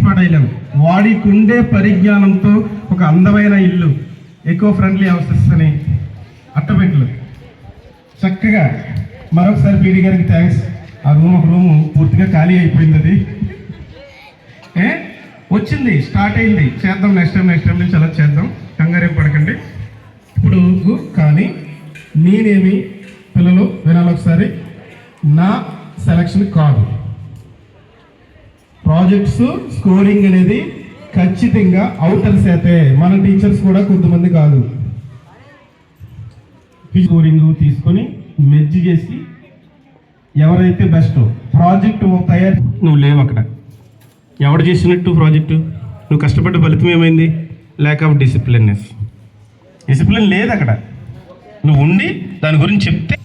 పడేయలేము. వాడికి ఉండే పరిజ్ఞానంతో ఒక అందమైన ఇల్లు, ఎకో ఫ్రెండ్లీ హౌసెస్ అని అట్టపెట్టలు చక్కగా. మరొకసారి పీడి గారికి థ్యాంక్స్. ఆ రూము పూర్తిగా ఖాళీ అయిపోయింది. అది వచ్చింది, స్టార్ట్ అయింది, చేద్దాం. నెక్స్ట్ టైం నుంచి అలా చేద్దాం, కంగారేం పడకండి. ఇప్పుడు కానీ నేనేమి పిల్లలు వినాలి ఒకసారి, నా సెలక్షన్ కాదు. ప్రాజెక్ట్స్ స్కోరింగ్ అనేది ఖచ్చితంగా అవుటర్స్ అయితే, మన టీచర్స్ కూడా కొంతమంది కాదు. స్కోరింగ్ తీసుకొని మెర్జ్ చేసి ఎవరైతే బెస్ట్ ప్రాజెక్ట్ తయారు, నువ్వు లేవు అక్కడ. ఎవడు చేసినట్టు ప్రాజెక్టు? నువ్వు కష్టపడ్డ ఫలితం ఏమైంది? Lack of డిసిప్లిన్నెస్. డిసిప్లిన్ లేదు అక్కడ. నువ్వు ఉండి దాని గురించి చెప్తే.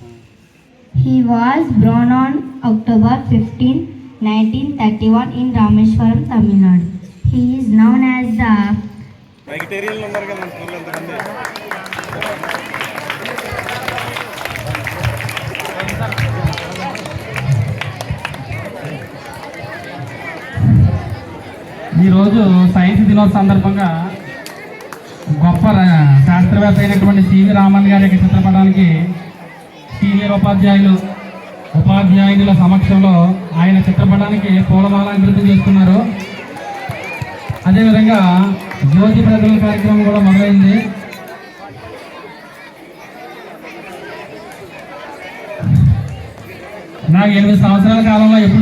He was born on October 15, 1931 in Rameshwaram, Tamil Nadu. He is known as the ఈరోజు సైన్స్ దినోత్సవం సందర్భంగా గొప్ప శాస్త్రవేత్త అయినటువంటి సివి రామన్ గారి యొక్క చిత్రపటానికి సీనియర్ ఉపాధ్యాయుల సమక్షంలో ఆయన చిత్రపటానికి పూలమాల అభివృద్ధి చేస్తున్నారు. అదేవిధంగా జ్యోతి ప్రజల కార్యక్రమం కూడా మొదలైంది. నాకు 8 సంవత్సరాల కాలంలో ఎప్పుడు